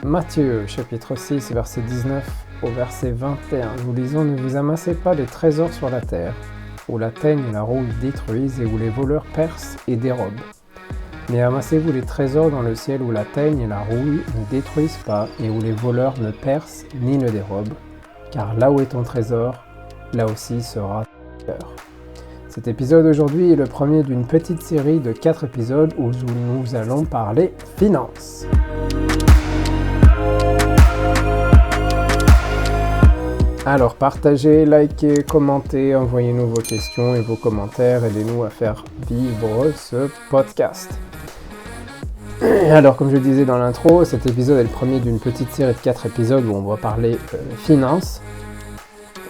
Matthieu, chapitre 6, verset 19 au verset 21, nous lisons « Ne vous amassez pas des trésors sur la terre, où la teigne et la rouille détruisent et où les voleurs percent et dérobent. Mais amassez-vous des trésors dans le ciel où la teigne et la rouille ne détruisent pas et où les voleurs ne percent ni ne dérobent, car là où est ton trésor, là aussi sera ton cœur. » Cet épisode aujourd'hui est le premier d'une petite série de 4 épisodes où nous allons parler finances. Alors partagez, likez, commentez, envoyez-nous vos questions et vos commentaires, aidez-nous à faire vivre ce podcast. Alors comme je le disais dans l'intro, cet épisode est le premier d'une petite série de 4 épisodes où on va parler finances.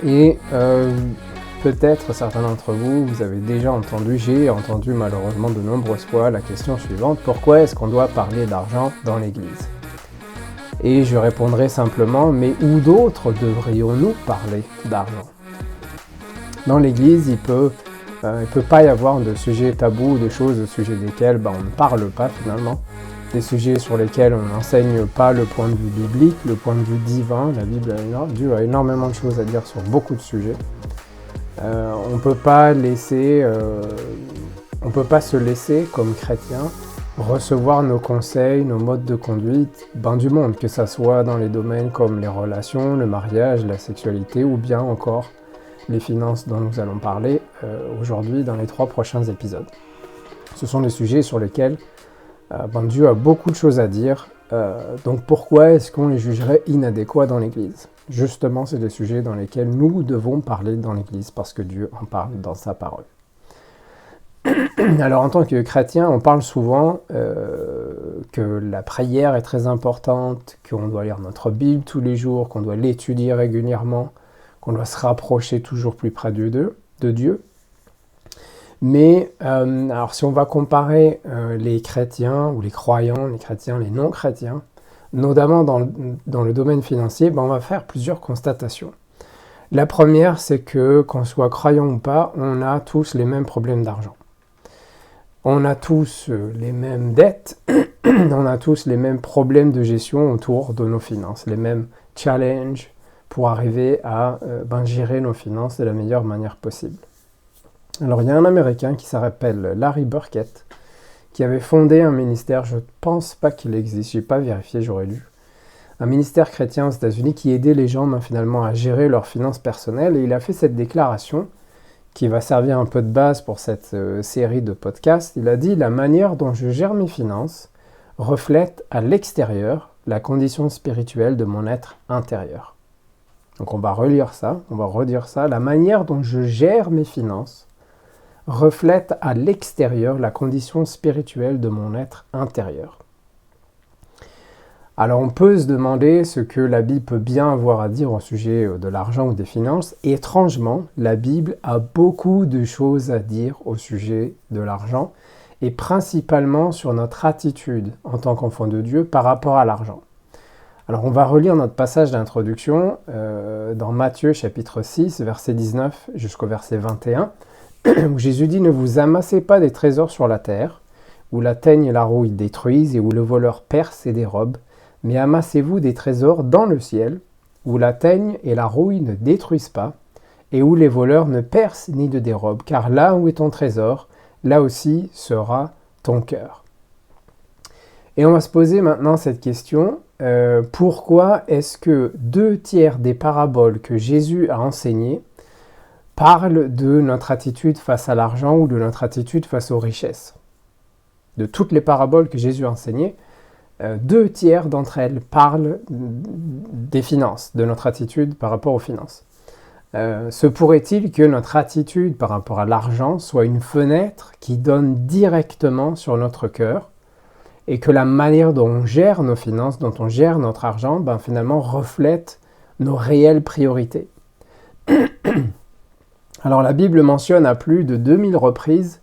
Et peut-être certains d'entre vous, vous avez déjà entendu, j'ai entendu malheureusement de nombreuses fois la question suivante, pourquoi est-ce qu'on doit parler d'argent dans l'église ? Et je répondrai simplement, mais où d'autres devrions-nous parler d'argent ? Dans l'église, il peut pas y avoir de sujets tabous, de choses au sujet desquelles on ne parle pas finalement, des sujets sur lesquels on n'enseigne pas le point de vue biblique, le point de vue divin. La Bible a énormément de choses à dire sur beaucoup de sujets. On peut pas se laisser comme chrétien recevoir nos conseils, nos modes de conduite du monde, que ça soit dans les domaines comme les relations, le mariage, la sexualité ou bien encore les finances dont nous allons parler aujourd'hui dans les 3 prochains épisodes. Ce sont des sujets sur lesquels Dieu a beaucoup de choses à dire, donc pourquoi est-ce qu'on les jugerait inadéquats dans l'Église ? Justement, c'est des sujets dans lesquels nous devons parler dans l'Église parce que Dieu en parle dans sa parole. Alors en tant que chrétien, on parle souvent que la prière est très importante, qu'on doit lire notre Bible tous les jours, qu'on doit l'étudier régulièrement, qu'on doit se rapprocher toujours plus près de Dieu. Mais alors si on va comparer les chrétiens ou les croyants, les chrétiens, les non-chrétiens, notamment dans le domaine financier, on va faire plusieurs constatations. La première, c'est que qu'on soit croyant ou pas, on a tous les mêmes problèmes d'argent. On a tous les mêmes dettes, on a tous les mêmes problèmes de gestion autour de nos finances, les mêmes challenges pour arriver à gérer nos finances de la meilleure manière possible. Alors il y a un Américain qui s'appelle Larry Burkett, qui avait fondé un ministère, je ne pense pas qu'il existe, je n'ai pas vérifié, j'aurais lu, un ministère chrétien aux États-Unis qui aidait les gens finalement à gérer leurs finances personnelles, et il a fait cette déclaration qui va servir un peu de base pour cette série de podcasts. Il a dit « La manière dont je gère mes finances reflète à l'extérieur la condition spirituelle de mon être intérieur. » Donc on va relire ça, on va redire ça. « La manière dont je gère mes finances reflète à l'extérieur la condition spirituelle de mon être intérieur. » Alors on peut se demander ce que la Bible peut bien avoir à dire au sujet de l'argent ou des finances. Et étrangement, la Bible a beaucoup de choses à dire au sujet de l'argent et principalement sur notre attitude en tant qu'enfant de Dieu par rapport à l'argent. Alors on va relire notre passage d'introduction dans Matthieu chapitre 6, verset 19 jusqu'au verset 21, où Jésus dit « Ne vous amassez pas des trésors sur la terre, où la teigne et la rouille détruisent et où le voleur perce et dérobe, mais amassez-vous des trésors dans le ciel, où la teigne et la rouille ne détruisent pas, et où les voleurs ne percent ni ne dérobent, car là où est ton trésor, là aussi sera ton cœur. » Et on va se poser maintenant cette question, pourquoi est-ce que 2/3 des paraboles que Jésus a enseignées parlent de notre attitude face à l'argent ou de notre attitude face aux richesses ? De toutes les paraboles que Jésus a enseignées, 2/3 d'entre elles parlent des finances, de notre attitude par rapport aux finances. Se pourrait-il que notre attitude par rapport à l'argent soit une fenêtre qui donne directement sur notre cœur et que la manière dont on gère nos finances, dont on gère notre argent, finalement reflète nos réelles priorités. Alors la Bible mentionne à plus de 2000 reprises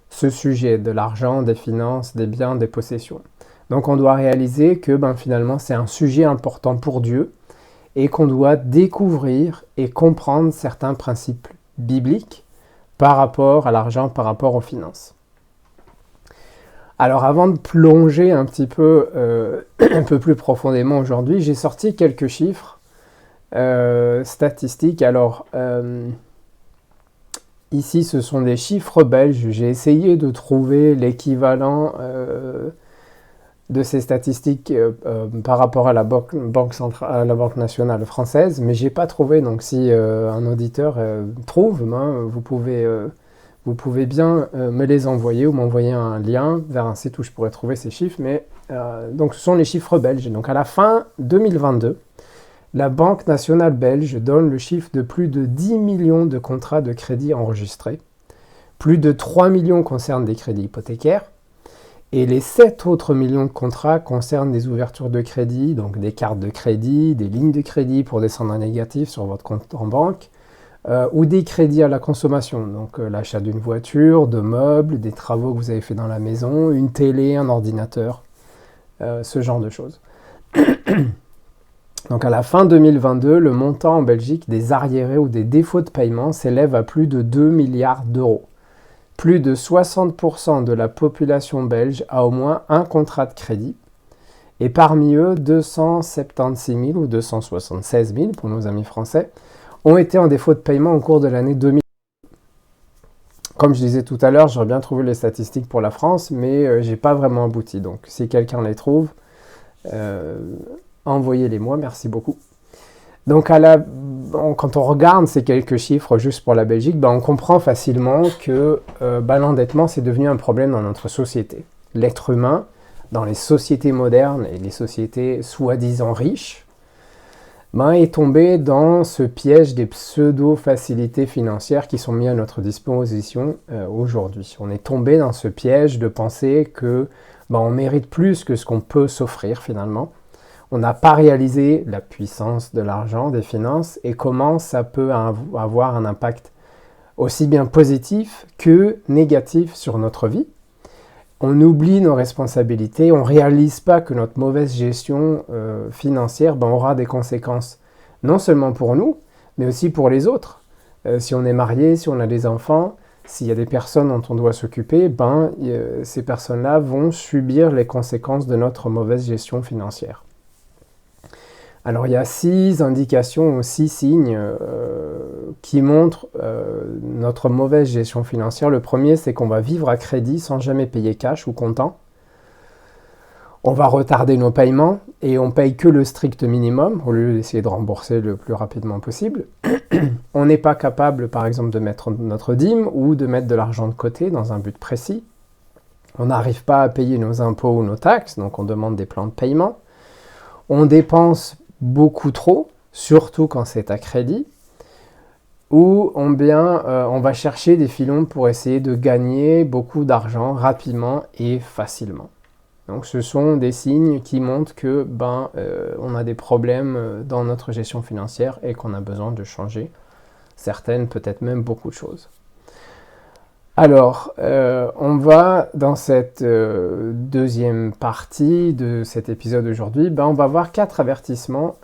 ce sujet de l'argent, des finances, des biens, des possessions. Donc on doit réaliser que finalement c'est un sujet important pour Dieu et qu'on doit découvrir et comprendre certains principes bibliques par rapport à l'argent, par rapport aux finances. Alors avant de plonger un petit peu, un peu plus profondément aujourd'hui, j'ai sorti quelques chiffres statistiques. Alors ici ce sont des chiffres belges, j'ai essayé de trouver l'équivalent de ces statistiques par rapport à la banque centrale, à la Banque nationale française, mais j'ai pas trouvé. Donc si un auditeur trouve, vous pouvez bien me les envoyer ou m'envoyer un lien vers un site où je pourrais trouver ces chiffres. Mais donc ce sont les chiffres belges. Donc à la fin 2022, la Banque nationale belge donne le chiffre de plus de 10 millions de contrats de crédit enregistrés. Plus de 3 millions concernent des crédits hypothécaires. Et les 7 autres millions de contrats concernent des ouvertures de crédit, donc des cartes de crédit, des lignes de crédit pour descendre en négatif sur votre compte en banque, ou des crédits à la consommation, donc l'achat d'une voiture, de meubles, des travaux que vous avez fait dans la maison, une télé, un ordinateur, ce genre de choses. Donc à la fin 2022, le montant en Belgique des arriérés ou des défauts de paiement s'élève à plus de 2 milliards d'euros. Plus de 60% de la population belge a au moins un contrat de crédit. Et parmi eux, 276 000 ou 276 000, pour nos amis français, ont été en défaut de paiement au cours de l'année 2000. Comme je disais tout à l'heure, j'aurais bien trouvé les statistiques pour la France, mais j'ai pas vraiment abouti. Donc si quelqu'un les trouve, envoyez-les-moi, merci beaucoup. Donc quand on regarde ces quelques chiffres juste pour la Belgique, on comprend facilement que l'endettement c'est devenu un problème dans notre société. L'être humain, dans les sociétés modernes et les sociétés soi-disant riches, est tombé dans ce piège des pseudo-facilités financières qui sont mises à notre disposition aujourd'hui. On est tombé dans ce piège de penser que on mérite plus que ce qu'on peut s'offrir finalement. On n'a pas réalisé la puissance de l'argent, des finances, et comment ça peut avoir un impact aussi bien positif que négatif sur notre vie. On oublie nos responsabilités, on ne réalise pas que notre mauvaise gestion financière aura des conséquences, non seulement pour nous, mais aussi pour les autres. Si on est marié, si on a des enfants, s'il y a des personnes dont on doit s'occuper, ces personnes-là vont subir les conséquences de notre mauvaise gestion financière. Alors il y a 6 indications ou 6 signes qui montrent notre mauvaise gestion financière. Le premier, c'est qu'on va vivre à crédit sans jamais payer cash ou comptant. On va retarder nos paiements et on paye que le strict minimum au lieu d'essayer de rembourser le plus rapidement possible. On n'est pas capable, par exemple, de mettre notre dîme ou de mettre de l'argent de côté dans un but précis. On n'arrive pas à payer nos impôts ou nos taxes, donc on demande des plans de paiement. On dépense beaucoup trop, surtout quand c'est à crédit, ou on va chercher des filons pour essayer de gagner beaucoup d'argent rapidement et facilement. Donc ce sont des signes qui montrent que on a des problèmes dans notre gestion financière et qu'on a besoin de changer certaines, peut-être même beaucoup de choses. Alors, on va dans cette deuxième partie de cet épisode aujourd'hui, on va voir 4 avertissements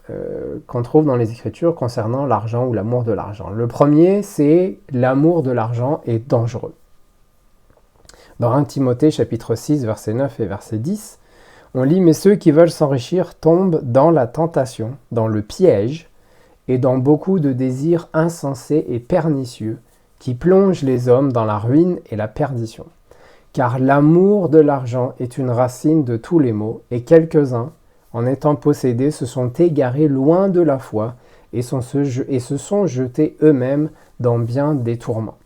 qu'on trouve dans les Écritures concernant l'argent ou l'amour de l'argent. Le premier, c'est l'amour de l'argent est dangereux. Dans 1 Timothée chapitre 6, verset 9 et verset 10, on lit « Mais ceux qui veulent s'enrichir tombent dans la tentation, dans le piège et dans beaucoup de désirs insensés et pernicieux, qui plonge les hommes dans la ruine et la perdition. Car l'amour de l'argent est une racine de tous les maux, et quelques-uns, en étant possédés, se sont égarés loin de la foi et se sont jetés eux-mêmes dans bien des tourments. »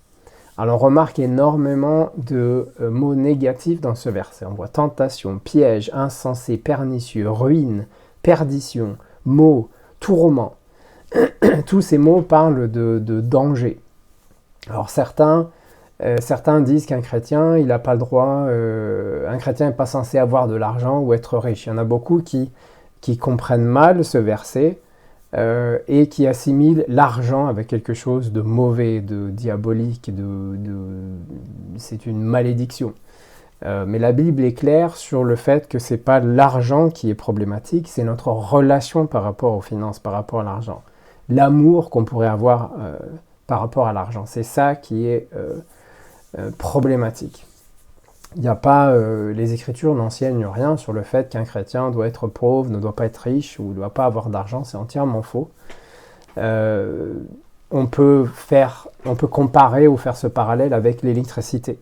Alors on remarque énormément de mots négatifs dans ce verset. On voit tentation, piège, insensé, pernicieux, ruine, perdition, maux, tourment. Tous ces mots parlent de danger. Alors certains disent qu'un chrétien, il n'a pas le droit, un chrétien n'est pas censé avoir de l'argent ou être riche. Il y en a beaucoup qui comprennent mal ce verset et qui assimile l'argent avec quelque chose de mauvais, de diabolique, c'est une malédiction. Mais la Bible est claire sur le fait que c'est pas l'argent qui est problématique, c'est notre relation par rapport aux finances, par rapport à l'argent. L'amour qu'on pourrait avoir par rapport à l'argent, c'est ça qui est problématique. Il n'y a pas, les Écritures n'enseignent rien sur le fait qu'un chrétien doit être pauvre, ne doit pas être riche ou ne doit pas avoir d'argent, c'est entièrement faux. On peut comparer ou faire ce parallèle avec l'électricité.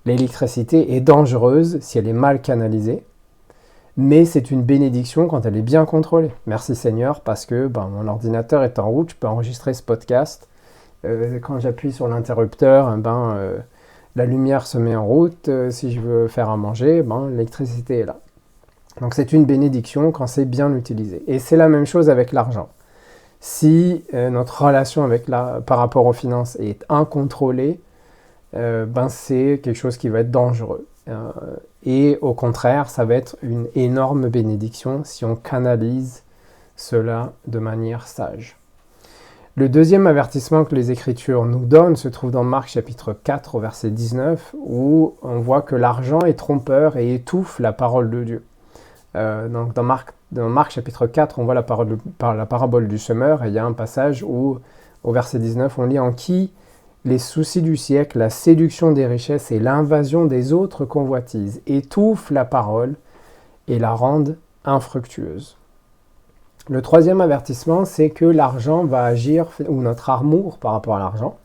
L'électricité est dangereuse si elle est mal canalisée, mais c'est une bénédiction quand elle est bien contrôlée. Merci Seigneur, parce que mon ordinateur est en route, je peux enregistrer ce podcast. Quand j'appuie sur l'interrupteur, la lumière se met en route. Si je veux faire à manger, l'électricité est là. Donc c'est une bénédiction quand c'est bien utilisé. Et c'est la même chose avec l'argent. Si notre relation par rapport aux finances est incontrôlée, c'est quelque chose qui va être dangereux. Et au contraire, ça va être une énorme bénédiction si on canalise cela de manière sage. Le deuxième avertissement que les Écritures nous donnent se trouve dans Marc chapitre 4 au verset 19, où on voit que l'argent est trompeur et étouffe la parole de Dieu. Donc dans Marc chapitre 4, on voit la parabole du semeur, et il y a un passage où, au verset 19, on lit « En qui les soucis du siècle, la séduction des richesses et l'invasion des autres convoitises étouffent la parole et la rendent infructueuse. » Le troisième avertissement, c'est que l'argent va agir, ou notre amour par rapport à l'argent,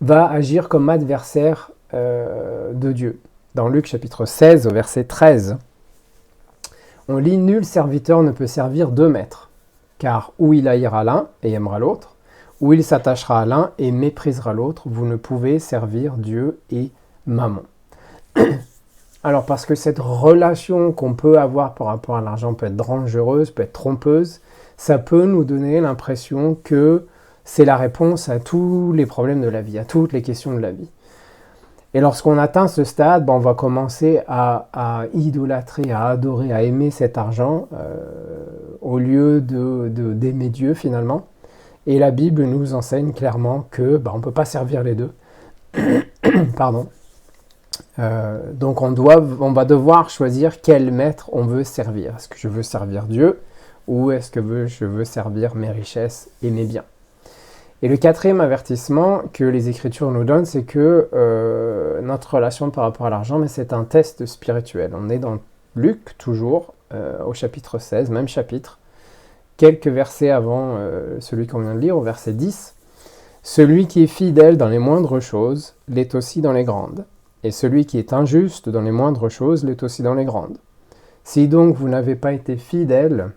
va agir comme adversaire de Dieu. Dans Luc chapitre 16 au verset 13, on lit « Nul serviteur ne peut servir deux maîtres, car ou il haïra l'un et aimera l'autre, ou il s'attachera à l'un et méprisera l'autre. Vous ne pouvez servir Dieu et Mammon. » Alors parce que cette relation qu'on peut avoir par rapport à l'argent peut être dangereuse, peut être trompeuse, ça peut nous donner l'impression que c'est la réponse à tous les problèmes de la vie, à toutes les questions de la vie. Et lorsqu'on atteint ce stade, on va commencer à idolâtrer, à adorer, à aimer cet argent au lieu d'aimer Dieu finalement. Et la Bible nous enseigne clairement que on ne peut pas servir les deux. Pardon. Donc on va devoir choisir quel maître on veut servir. Est-ce que je veux servir Dieu ou est-ce que je veux servir mes richesses et mes biens? Et le quatrième avertissement que les Écritures nous donnent, c'est que notre relation par rapport à l'argent, c'est un test spirituel. On est dans Luc, toujours, au chapitre 16, même chapitre, quelques versets avant celui qu'on vient de lire, au verset 10. « Celui qui est fidèle dans les moindres choses l'est aussi dans les grandes. Et celui qui est injuste dans les moindres choses l'est aussi dans les grandes. Si donc vous n'avez pas été fidèle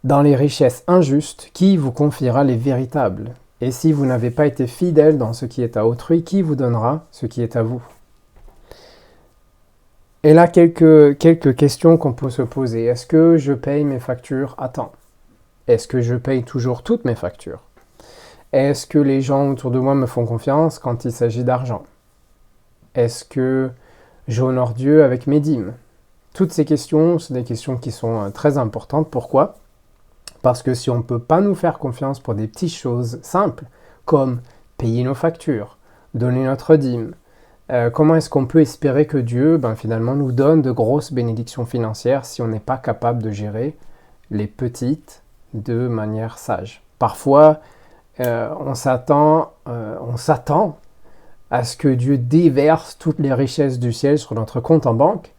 dans les richesses injustes, qui vous confiera les véritables? Et si vous n'avez pas été fidèle dans ce qui est à autrui, qui vous donnera ce qui est à vous? » Et là, quelques questions qu'on peut se poser. Est-ce que je paye mes factures à temps? Est-ce que je paye toujours toutes mes factures? Est-ce que les gens autour de moi me font confiance quand il s'agit d'argent? Est-ce que j'honore Dieu avec mes dîmes? Toutes ces questions, c'est des questions qui sont très importantes. Pourquoi? Parce que si on ne peut pas nous faire confiance pour des petites choses simples, comme payer nos factures, donner notre dîme, comment est-ce qu'on peut espérer que Dieu, finalement, nous donne de grosses bénédictions financières si on n'est pas capable de gérer les petites de manière sage? Parfois, on s'attend à ce que Dieu déverse toutes les richesses du ciel sur notre compte en banque,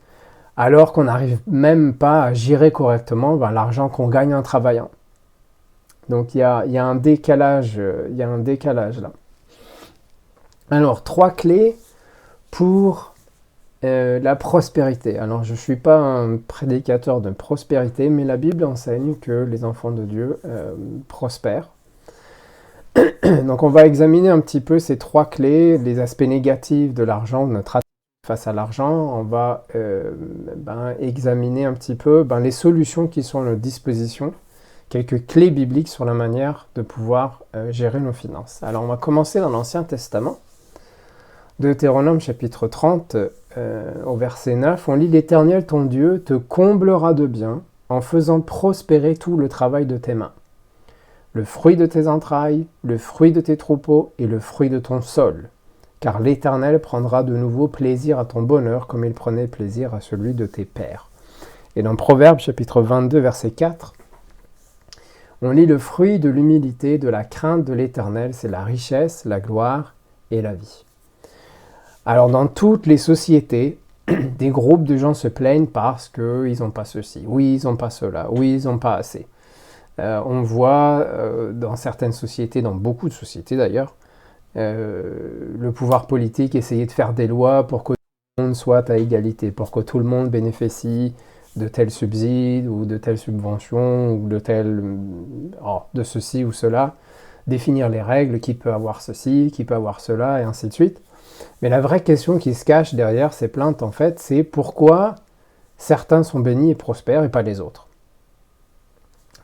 alors qu'on n'arrive même pas à gérer correctement l'argent qu'on gagne en travaillant. Donc il y a un décalage là. Alors, 3 clés pour la prospérité. Alors, je ne suis pas un prédicateur de prospérité, mais la Bible enseigne que les enfants de Dieu prospèrent. Donc, on va examiner un petit peu ces 3 clés, les aspects négatifs de l'argent, notre attitude face à l'argent. On va examiner un petit peu les solutions qui sont à notre disposition, quelques clés bibliques sur la manière de pouvoir gérer nos finances. Alors, on va commencer dans l'Ancien Testament. Deutéronome chapitre 30, au verset 9, on lit « L'Éternel ton Dieu te comblera de biens en faisant prospérer tout le travail de tes mains. Le fruit de tes entrailles, le fruit de tes troupeaux et le fruit de ton sol. Car l'Éternel prendra de nouveau plaisir à ton bonheur comme il prenait plaisir à celui de tes pères. » Et dans Proverbes chapitre 22, verset 4, on lit le fruit de l'humilité, de la crainte de l'Éternel, c'est la richesse, la gloire et la vie. Alors dans toutes les sociétés, des groupes de gens se plaignent parce qu'ils n'ont pas ceci, oui ils n'ont pas cela, oui ils n'ont pas assez. On voit dans certaines sociétés, dans beaucoup de sociétés d'ailleurs, le pouvoir politique essayer de faire des lois pour que tout le monde soit à égalité, pour que tout le monde bénéficie de tels subsides ou de telles subventions ou de ceci ou cela, définir les règles, qui peut avoir ceci, qui peut avoir cela et ainsi de suite. Mais la vraie question qui se cache derrière ces plaintes, en fait, c'est pourquoi certains sont bénis et prospèrent et pas les autres.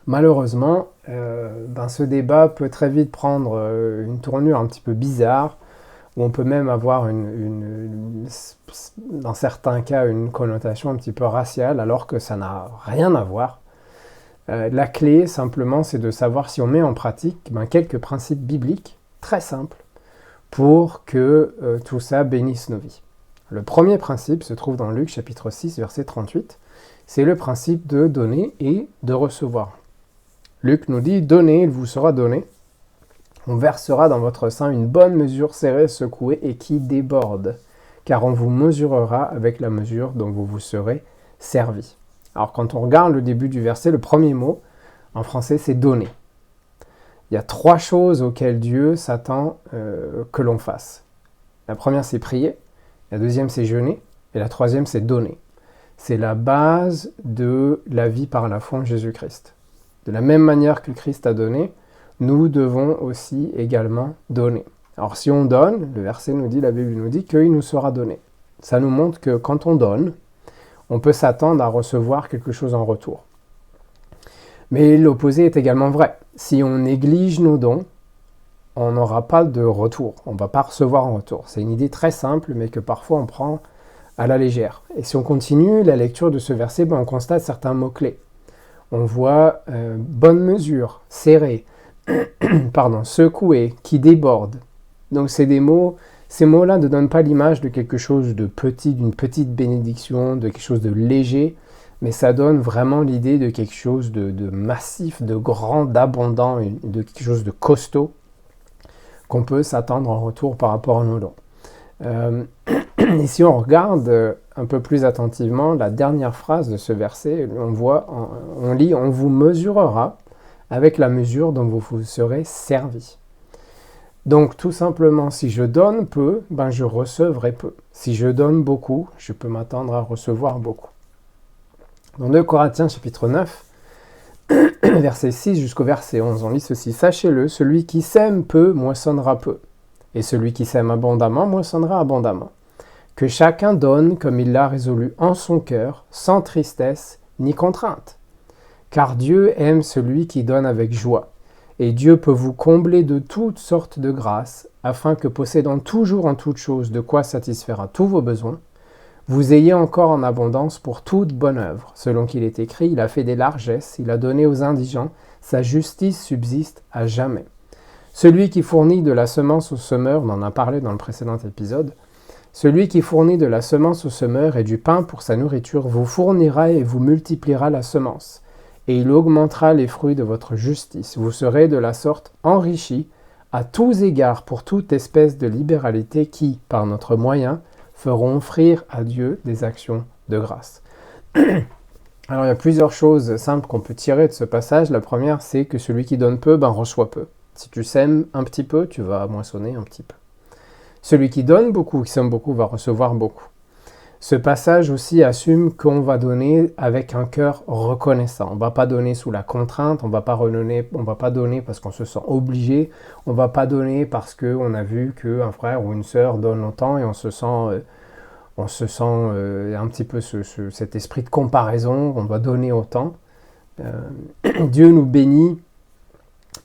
Malheureusement, ce débat peut très vite prendre une tournure un petit peu bizarre, où on peut même avoir dans certains cas une connotation un petit peu raciale, alors que ça n'a rien à voir. La clé, simplement, c'est de savoir si on met en pratique quelques principes bibliques très simples pour que tout ça bénisse nos vies. Le premier principe se trouve dans Luc chapitre 6, verset 38. C'est le principe de donner et de recevoir. Luc nous dit « Donnez, il vous sera donné. On versera dans votre sein une bonne mesure serrée, secouée et qui déborde, car on vous mesurera avec la mesure dont vous vous serez servi. » Alors quand on regarde le début du verset, le premier mot, en français, c'est « donner ». Il y a 3 choses auxquelles Dieu s'attend que l'on fasse. La première, c'est prier. La deuxième, c'est jeûner. Et la troisième, c'est donner. C'est la base de la vie par la foi en Jésus-Christ. De la même manière que Christ a donné, nous devons aussi également donner. Alors si on donne, le verset nous dit, la Bible nous dit qu'il nous sera donné. Ça nous montre que quand on donne, on peut s'attendre à recevoir quelque chose en retour. Mais l'opposé est également vrai. Si on néglige nos dons, on n'aura pas de retour. On ne va pas recevoir en retour. C'est une idée très simple, mais que parfois on prend à la légère. Et si on continue la lecture de ce verset, on constate certains mots-clés. On voit bonne mesure, serré, secoué, qui déborde. Donc c'est des mots, ces mots-là ne donnent pas l'image de quelque chose de petit, d'une petite bénédiction, de quelque chose de léger, mais ça donne vraiment l'idée de quelque chose de massif, de grand, d'abondant, de quelque chose de costaud qu'on peut s'attendre en retour par rapport à nos dons. Et si on regarde un peu plus attentivement la dernière phrase de ce verset, on lit « On vous mesurera avec la mesure dont vous vous serez servi ». Donc tout simplement, si je donne peu, je recevrai peu. Si je donne beaucoup, je peux m'attendre à recevoir beaucoup. Dans 2 Corinthiens chapitre 9, verset 6 jusqu'au verset 11, on lit ceci. « Sachez-le, celui qui sème peu moissonnera peu, et celui qui sème abondamment moissonnera abondamment. Que chacun donne comme il l'a résolu en son cœur, sans tristesse ni contrainte. Car Dieu aime celui qui donne avec joie, et Dieu peut vous combler de toutes sortes de grâces, afin que possédant toujours en toutes choses de quoi satisfaire à tous vos besoins, vous ayez encore en abondance pour toute bonne œuvre. Selon qu'il est écrit, il a fait des largesses, il a donné aux indigents, sa justice subsiste à jamais. Celui qui fournit de la semence au semeur, on en a parlé dans le précédent épisode, celui qui fournit de la semence au semeur et du pain pour sa nourriture vous fournira et vous multipliera la semence, et il augmentera les fruits de votre justice. Vous serez de la sorte enrichis à tous égards pour toute espèce de libéralité qui, par notre moyen, feront offrir à Dieu des actions de grâce. Alors il y a plusieurs choses simples qu'on peut tirer de ce passage. La première, c'est que celui qui donne peu, reçoit peu. Si tu sèmes un petit peu, tu vas moissonner un petit peu. Celui qui donne beaucoup, qui sème beaucoup, va recevoir beaucoup. Ce passage aussi assume qu'on va donner avec un cœur reconnaissant. On ne va pas donner sous la contrainte, on ne va pas donner parce qu'on se sent obligé, on ne va pas donner parce qu'on a vu qu'un frère ou une sœur donne autant et on se sent un petit peu cet esprit de comparaison, on doit donner autant. Dieu nous bénit.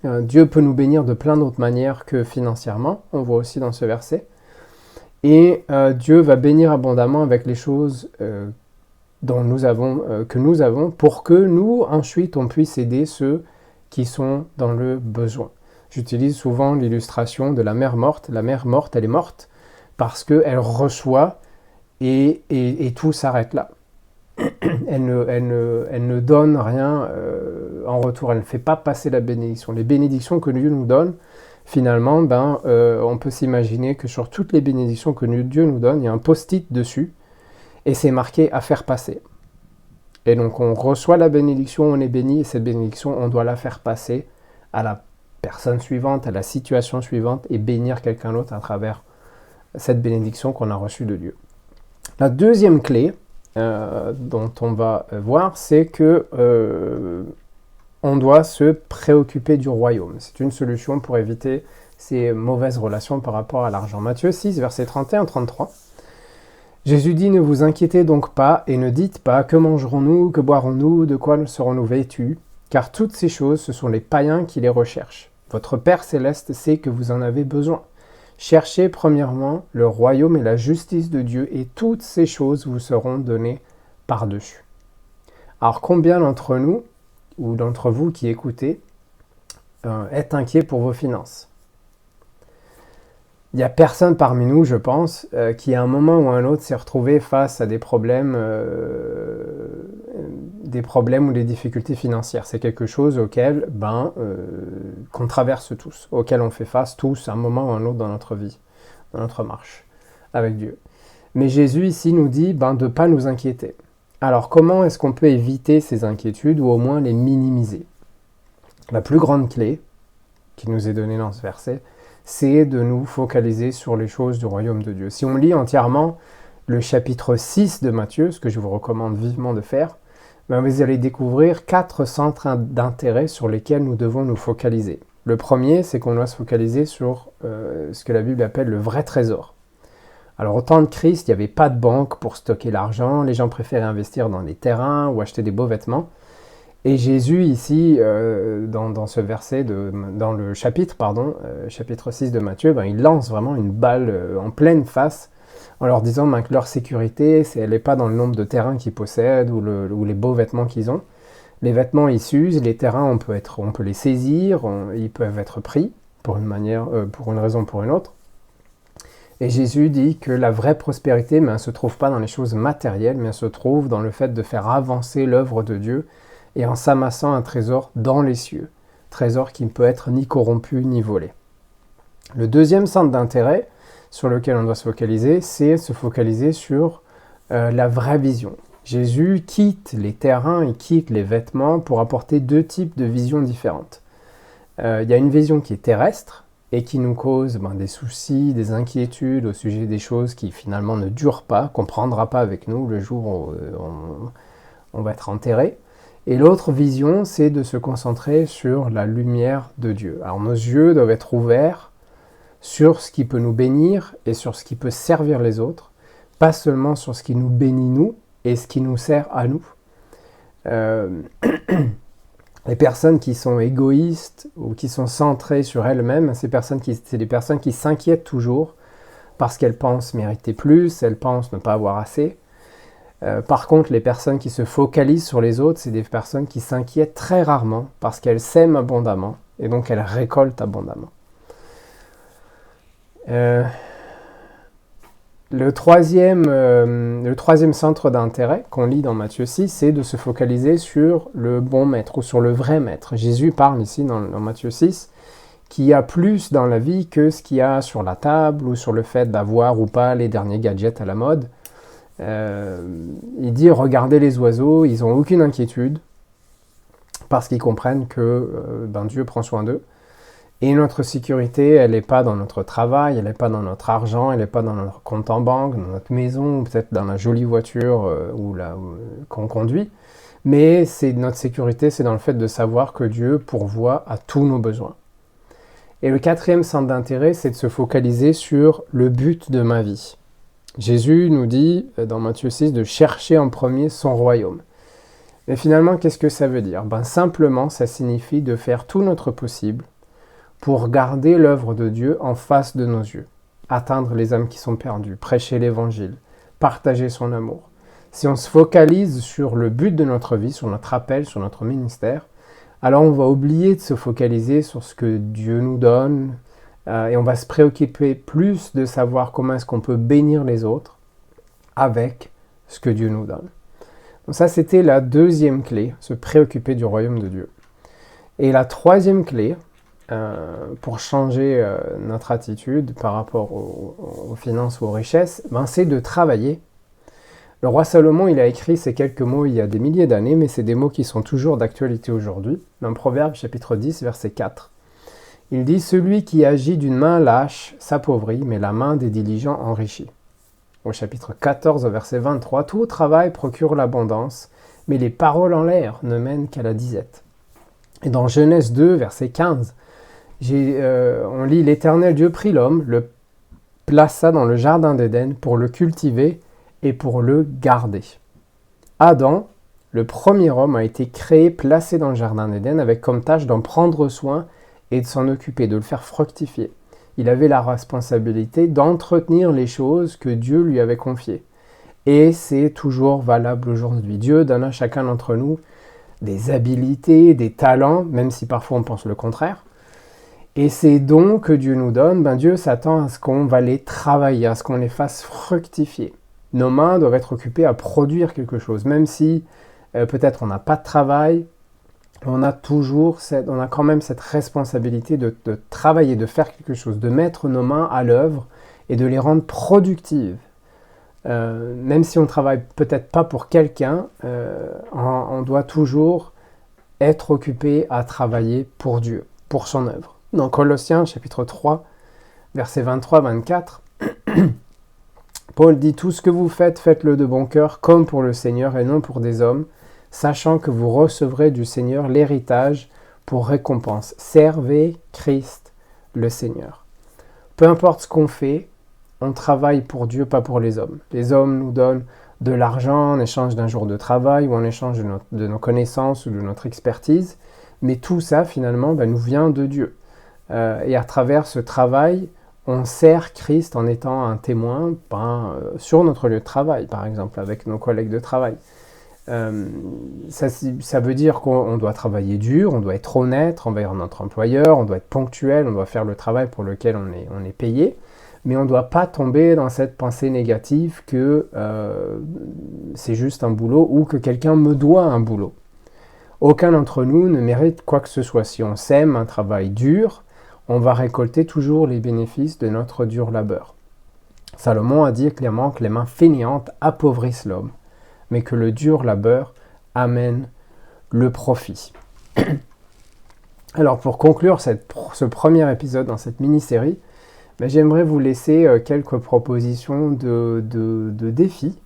Dieu peut nous bénir de plein d'autres manières que financièrement, on voit aussi dans ce verset. Et Dieu va bénir abondamment avec les choses que nous avons pour que nous, ensuite, on puisse aider ceux qui sont dans le besoin. J'utilise souvent l'illustration de la mère morte. La mère morte, elle est morte parce qu'elle reçoit et tout s'arrête là. Elle ne donne rien en retour, elle ne fait pas passer la bénédiction. Les bénédictions que Dieu nous donne, finalement, on peut s'imaginer que sur toutes les bénédictions que Dieu nous donne, il y a un post-it dessus, et c'est marqué à faire passer. Et donc on reçoit la bénédiction, on est béni, et cette bénédiction, on doit la faire passer à la personne suivante, à la situation suivante, et bénir quelqu'un d'autre à travers cette bénédiction qu'on a reçue de Dieu. La deuxième clé dont on va voir, c'est que on doit se préoccuper du royaume. C'est une solution pour éviter ces mauvaises relations par rapport à l'argent. Matthieu 6, versets 31-33. Jésus dit « Ne vous inquiétez donc pas et ne dites pas « Que mangerons-nous, que boirons-nous, de quoi serons-nous vêtus ?» Car toutes ces choses, ce sont les païens qui les recherchent. Votre Père céleste sait que vous en avez besoin. Cherchez premièrement le royaume et la justice de Dieu, et toutes ces choses vous seront données par-dessus. Alors combien d'entre nous, ou d'entre vous qui écoutez, êtes inquiets pour vos finances? Il n'y a personne parmi nous, je pense, qui à un moment ou à un autre s'est retrouvé face à des problèmes ou des difficultés financières. C'est quelque chose auquel qu'on traverse tous, auquel on fait face tous à un moment ou à un autre dans notre vie, dans notre marche avec Dieu. Mais Jésus ici nous dit de ne pas nous inquiéter. Alors comment est-ce qu'on peut éviter ces inquiétudes ou au moins les minimiser? La plus grande clé qui nous est donnée dans ce verset, c'est de nous focaliser sur les choses du royaume de Dieu. Si on lit entièrement le chapitre 6 de Matthieu, ce que je vous recommande vivement de faire, vous allez découvrir 4 centres d'intérêt sur lesquels nous devons nous focaliser. Le premier, c'est qu'on doit se focaliser sur ce que la Bible appelle le vrai trésor. Alors au temps de Christ, il n'y avait pas de banque pour stocker l'argent, les gens préféraient investir dans des terrains ou acheter des beaux vêtements. Et Jésus ici, dans ce verset, dans le chapitre 6 de Matthieu, il lance vraiment une balle en pleine face en leur disant que leur sécurité, elle n'est pas dans le nombre de terrains qu'ils possèdent ou les beaux vêtements qu'ils ont. Les vêtements, ils s'usent, les terrains, on peut les saisir, ils peuvent être pris pour une raison ou pour une autre. Et Jésus dit que la vraie prospérité, elle ne se trouve pas dans les choses matérielles, mais elle se trouve dans le fait de faire avancer l'œuvre de Dieu et en s'amassant un trésor dans les cieux, trésor qui ne peut être ni corrompu ni volé. Le deuxième centre d'intérêt sur lequel on doit se focaliser, c'est se focaliser sur la vraie vision. Jésus quitte les terrains et quitte les vêtements pour apporter 2 types de visions différentes. Il y a une vision qui est terrestre et qui nous cause des soucis, des inquiétudes au sujet des choses qui finalement ne durent pas, qu'on ne prendra pas avec nous le jour où on va être enterré. Et l'autre vision, c'est de se concentrer sur la lumière de Dieu. Alors nos yeux doivent être ouverts sur ce qui peut nous bénir et sur ce qui peut servir les autres, pas seulement sur ce qui nous bénit nous et ce qui nous sert à nous. Les personnes qui sont égoïstes ou qui sont centrées sur elles-mêmes, c'est des personnes qui s'inquiètent toujours parce qu'elles pensent mériter plus, elles pensent ne pas avoir assez. Par contre, les personnes qui se focalisent sur les autres, c'est des personnes qui s'inquiètent très rarement parce qu'elles sèment abondamment et donc elles récoltent abondamment. Le troisième centre d'intérêt qu'on lit dans Matthieu 6, c'est de se focaliser sur le bon maître ou sur le vrai maître. Jésus parle ici dans Matthieu 6 qu'il y a plus dans la vie que ce qu'il y a sur la table ou sur le fait d'avoir ou pas les derniers gadgets à la mode. Il dit regardez les oiseaux, ils n'ont aucune inquiétude parce qu'ils comprennent que Dieu prend soin d'eux. Et notre sécurité, elle n'est pas dans notre travail, elle n'est pas dans notre argent, elle n'est pas dans notre compte en banque, dans notre maison, ou peut-être dans la jolie voiture qu'on conduit. Mais notre sécurité, c'est dans le fait de savoir que Dieu pourvoit à tous nos besoins. Et le quatrième centre d'intérêt, c'est de se focaliser sur le but de ma vie. Jésus nous dit, dans Matthieu 6, de chercher en premier son royaume. Mais finalement, qu'est-ce que ça veut dire? Simplement, ça signifie de faire tout notre possible pour garder l'œuvre de Dieu en face de nos yeux, atteindre les âmes qui sont perdues, prêcher l'évangile, partager son amour. Si on se focalise sur le but de notre vie, sur notre appel, sur notre ministère, alors on va oublier de se focaliser sur ce que Dieu nous donne et on va se préoccuper plus de savoir comment est-ce qu'on peut bénir les autres avec ce que Dieu nous donne. Donc ça, c'était la deuxième clé, se préoccuper du royaume de Dieu. Et la troisième clé, pour changer notre attitude par rapport aux finances ou aux richesses, c'est de travailler. Le roi Salomon, il a écrit ces quelques mots il y a des milliers d'années, mais c'est des mots qui sont toujours d'actualité aujourd'hui. Dans Proverbe chapitre 10, verset 4. Il dit « Celui qui agit d'une main lâche s'appauvrit, mais la main des diligents enrichit. » Au chapitre 14, verset 23, « Tout travail procure l'abondance, mais les paroles en l'air ne mènent qu'à la disette. » Et dans Genèse 2, verset 15, on lit « L'Éternel Dieu prit l'homme, le plaça dans le jardin d'Éden pour le cultiver et pour le garder. » Adam, le premier homme, a été créé, placé dans le jardin d'Éden avec comme tâche d'en prendre soin et de s'en occuper, de le faire fructifier. Il avait la responsabilité d'entretenir les choses que Dieu lui avait confiées. Et c'est toujours valable aujourd'hui. Dieu donne à chacun d'entre nous des habilités, des talents, même si parfois on pense le contraire. Et ces dons que Dieu nous donne, Dieu s'attend à ce qu'on va les travailler, à ce qu'on les fasse fructifier. Nos mains doivent être occupées à produire quelque chose, même si peut-être on n'a pas de travail, on a quand même cette responsabilité de travailler, de faire quelque chose, de mettre nos mains à l'œuvre et de les rendre productives. Même si on ne travaille peut-être pas pour quelqu'un, on doit toujours être occupé à travailler pour Dieu, pour son œuvre. Dans Colossiens chapitre 3, versets 23-24, Paul dit « Tout ce que vous faites, faites-le de bon cœur, comme pour le Seigneur et non pour des hommes, sachant que vous recevrez du Seigneur l'héritage pour récompense. Servez Christ le Seigneur. » Peu importe ce qu'on fait, on travaille pour Dieu, pas pour les hommes. Les hommes nous donnent de l'argent en échange d'un jour de travail ou en échange de nos connaissances ou de notre expertise, mais tout ça, finalement, nous vient de Dieu. Et à travers ce travail, on sert Christ en étant un témoin sur notre lieu de travail, par exemple, avec nos collègues de travail. Ça veut dire qu'on doit travailler dur, on doit être honnête envers notre employeur, on doit être ponctuel, on doit faire le travail pour lequel on est payé, mais on ne doit pas tomber dans cette pensée négative que c'est juste un boulot ou que quelqu'un me doit un boulot. Aucun d'entre nous ne mérite quoi que ce soit. Si on sème un travail dur, on va récolter toujours les bénéfices de notre dur labeur. Salomon a dit clairement que les mains fainéantes appauvrissent l'homme, mais que le dur labeur amène le profit. Alors pour conclure ce premier épisode dans cette mini-série, j'aimerais vous laisser quelques propositions de défis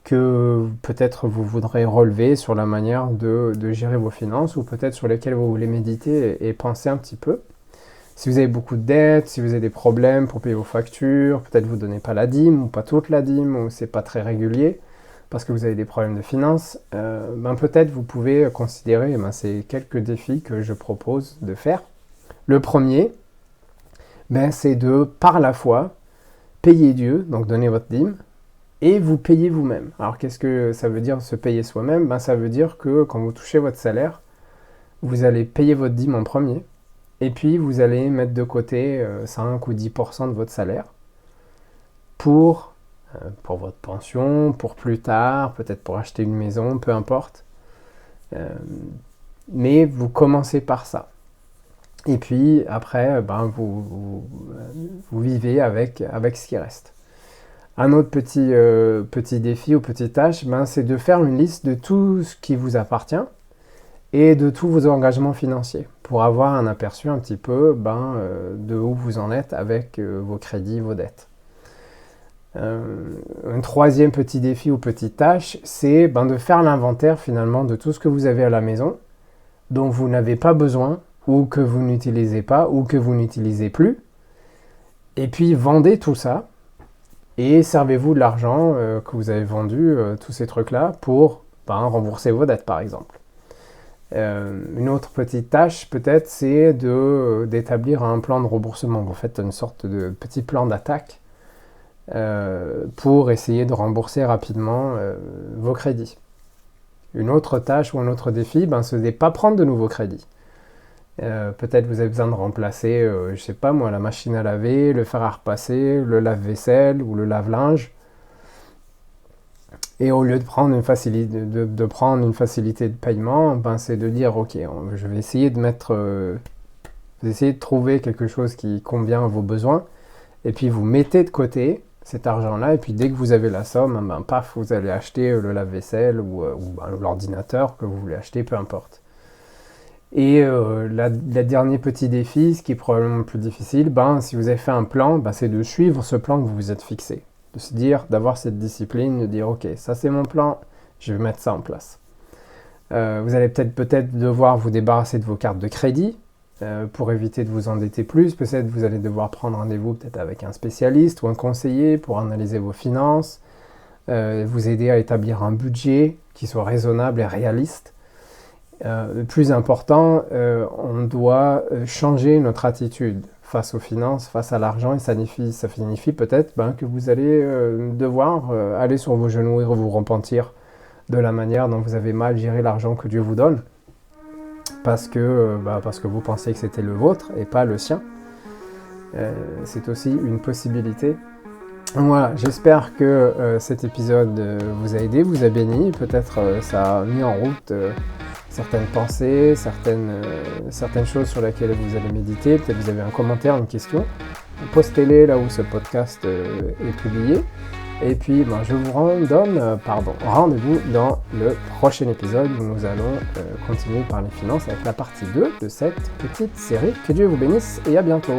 que peut-être vous voudrez relever sur la manière de gérer vos finances ou peut-être sur lesquels vous voulez méditer et penser un petit peu. Si vous avez beaucoup de dettes, si vous avez des problèmes pour payer vos factures, peut-être vous ne donnez pas la dîme ou pas toute la dîme ou c'est pas très régulier parce que vous avez des problèmes de finances, peut-être vous pouvez considérer ces quelques défis que je propose de faire. Le premier, c'est de, par la foi, payer Dieu, donc donner votre dîme, et vous payer vous-même. Alors qu'est-ce que ça veut dire se payer soi-même ? Ça veut dire que quand vous touchez votre salaire, vous allez payer votre dîme en premier, et puis vous allez mettre de côté 5 ou 10% de votre salaire pour votre pension, pour plus tard, peut-être pour acheter une maison, peu importe. Mais vous commencez par ça. Et puis après, vous vivez avec ce qui reste. Un autre petit défi ou petite tâche, c'est de faire une liste de tout ce qui vous appartient et de tous vos engagements financiers pour avoir un aperçu un petit peu de où vous en êtes avec vos crédits, vos dettes. Un troisième petit défi ou petite tâche, c'est de faire l'inventaire finalement de tout ce que vous avez à la maison dont vous n'avez pas besoin ou que vous n'utilisez pas ou que vous n'utilisez plus. Et puis vendez tout ça et servez-vous de l'argent que vous avez vendu, tous ces trucs-là, pour rembourser vos dettes par exemple. Une autre petite tâche peut-être, c'est d'établir un plan de remboursement. Vous faites une sorte de petit plan d'attaque pour essayer de rembourser rapidement vos crédits. Une autre tâche ou un autre défi, ce n'est pas prendre de nouveaux crédits. Peut-être vous avez besoin de remplacer, je sais pas moi, la machine à laver, le fer à repasser, le lave-vaisselle ou le lave-linge. Et au lieu de prendre une facilité de paiement, c'est de dire ok, je vais essayer de trouver quelque chose qui convient à vos besoins, et puis vous mettez de côté cet argent-là, et puis dès que vous avez la somme, paf, vous allez acheter le lave-vaisselle ou l'ordinateur que vous voulez acheter, peu importe. Et la dernier petit défi, ce qui est probablement le plus difficile, si vous avez fait un plan, c'est de suivre ce plan que vous vous êtes fixé. De se dire, d'avoir cette discipline, de dire ok, ça c'est mon plan, je vais mettre ça en place. Vous allez peut-être devoir vous débarrasser de vos cartes de crédit pour éviter de vous endetter plus. Peut-être vous allez devoir prendre rendez-vous peut-être avec un spécialiste ou un conseiller pour analyser vos finances, vous aider à établir un budget qui soit raisonnable et réaliste. Le plus important, on doit changer notre attitude face aux finances, face à l'argent, et ça signifie peut-être que vous allez devoir aller sur vos genoux et vous repentir de la manière dont vous avez mal géré l'argent que Dieu vous donne, parce que vous pensez que c'était le vôtre et pas le sien. C'est aussi une possibilité. Voilà, j'espère que cet épisode vous a aidé, vous a béni, peut-être ça a mis en route certaines pensées, certaines choses sur lesquelles vous allez méditer. Peut-être vous avez un commentaire, une question, postez-les là où ce podcast est publié. Et puis je vous donne rendez-vous dans le prochain épisode où nous allons continuer par les finances avec la partie 2 de cette petite série. Que Dieu vous bénisse et à bientôt.